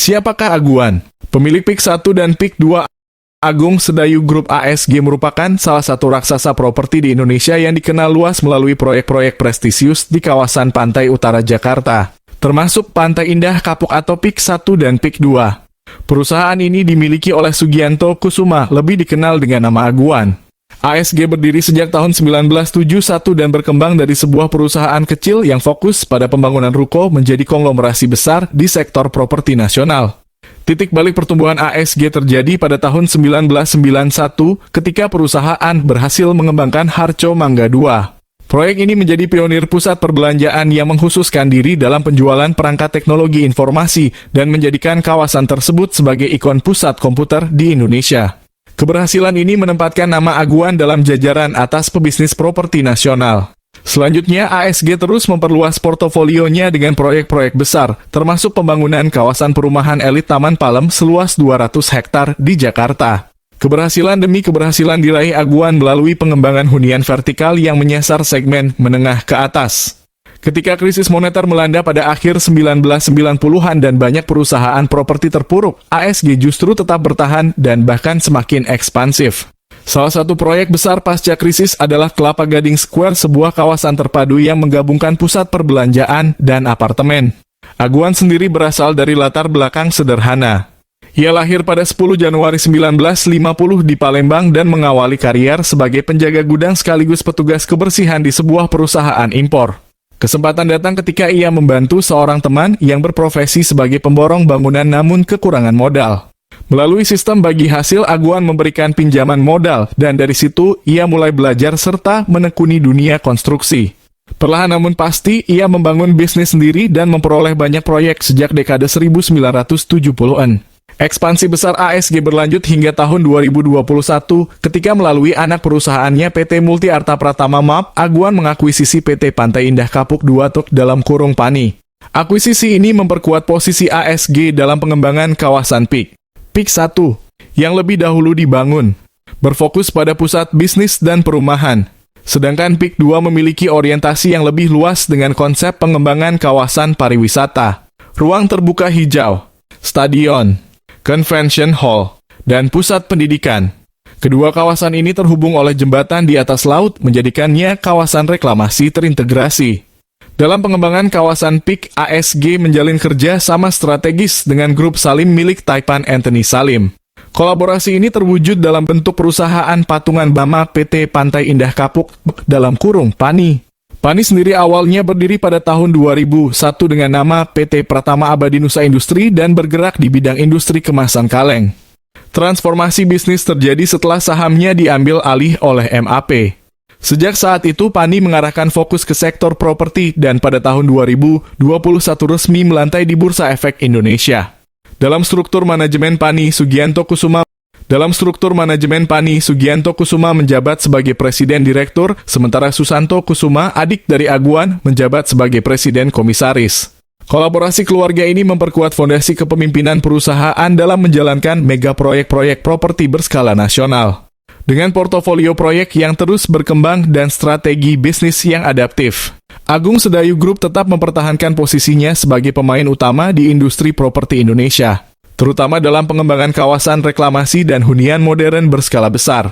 Siapakah Aguan? Pemilik PIK 1 dan PIK 2 Agung Sedayu Group ASG merupakan salah satu raksasa properti di Indonesia yang dikenal luas melalui proyek-proyek prestisius di kawasan pantai utara Jakarta, termasuk Pantai Indah Kapuk atau PIK 1 dan PIK 2. Perusahaan ini dimiliki oleh Sugianto Kusuma, lebih dikenal dengan nama Aguan. ASG berdiri sejak tahun 1971 dan berkembang dari sebuah perusahaan kecil yang fokus pada pembangunan ruko menjadi konglomerasi besar di sektor properti nasional. Titik balik pertumbuhan ASG terjadi pada tahun 1991 ketika perusahaan berhasil mengembangkan Harco Mangga II. Proyek ini menjadi pionir pusat perbelanjaan yang mengkhususkan diri dalam penjualan perangkat teknologi informasi dan menjadikan kawasan tersebut sebagai ikon pusat komputer di Indonesia. Keberhasilan ini menempatkan nama Aguan dalam jajaran atas pebisnis properti nasional. Selanjutnya, ASG terus memperluas portofolionya dengan proyek-proyek besar, termasuk pembangunan kawasan perumahan elit Taman Palem seluas 200 hektar di Jakarta. Keberhasilan demi keberhasilan diraih Aguan melalui pengembangan hunian vertikal yang menyasar segmen menengah ke atas. Ketika krisis moneter melanda pada akhir 1990-an dan banyak perusahaan properti terpuruk, ASG justru tetap bertahan dan bahkan semakin ekspansif. Salah satu proyek besar pasca krisis adalah Kelapa Gading Square, sebuah kawasan terpadu yang menggabungkan pusat perbelanjaan dan apartemen. Aguan sendiri berasal dari latar belakang sederhana. Ia lahir pada 10 Januari 1950 di Palembang dan mengawali karier sebagai penjaga gudang sekaligus petugas kebersihan di sebuah perusahaan impor. Kesempatan datang ketika ia membantu seorang teman yang berprofesi sebagai pemborong bangunan namun kekurangan modal. Melalui sistem bagi hasil, Aguan memberikan pinjaman modal, dan dari situ ia mulai belajar serta menekuni dunia konstruksi. Perlahan namun pasti, ia membangun bisnis sendiri dan memperoleh banyak proyek sejak dekade 1970-an. Ekspansi besar ASG berlanjut hingga tahun 2021, ketika melalui anak perusahaannya PT Multi Arta Pratama MAP, Aguan mengakuisisi PT Pantai Indah Kapuk II dalam kurung PANI. Akuisisi ini memperkuat posisi ASG dalam pengembangan kawasan PIK. PIK 1, yang lebih dahulu dibangun, berfokus pada pusat bisnis dan perumahan. Sedangkan PIK 2 memiliki orientasi yang lebih luas dengan konsep pengembangan kawasan pariwisata, ruang terbuka hijau, stadion, convention hall, dan pusat pendidikan. Kedua kawasan ini terhubung oleh jembatan di atas laut, menjadikannya kawasan reklamasi terintegrasi. Dalam pengembangan kawasan PIK, ASG menjalin kerja sama strategis dengan grup Salim milik Taipan Anthony Salim. Kolaborasi ini terwujud dalam bentuk perusahaan patungan Bama PT Pantai Indah Kapuk dalam kurung PANI. PANI sendiri awalnya berdiri pada tahun 2001 dengan nama PT Pratama Abadi Nusa Industri dan bergerak di bidang industri kemasan kaleng. Transformasi bisnis terjadi setelah sahamnya diambil alih oleh MAP. Sejak saat itu, PANI mengarahkan fokus ke sektor properti dan pada tahun 2021 resmi melantai di Bursa Efek Indonesia. Dalam struktur manajemen PANI, Sugianto Kusuma menjabat sebagai Presiden Direktur, sementara Susanto Kusuma, adik dari Aguan, menjabat sebagai Presiden Komisaris. Kolaborasi keluarga ini memperkuat fondasi kepemimpinan perusahaan dalam menjalankan mega proyek-proyek properti berskala nasional. Dengan portofolio proyek yang terus berkembang dan strategi bisnis yang adaptif, Agung Sedayu Group tetap mempertahankan posisinya sebagai pemain utama di industri properti Indonesia, terutama dalam pengembangan kawasan reklamasi dan hunian modern berskala besar.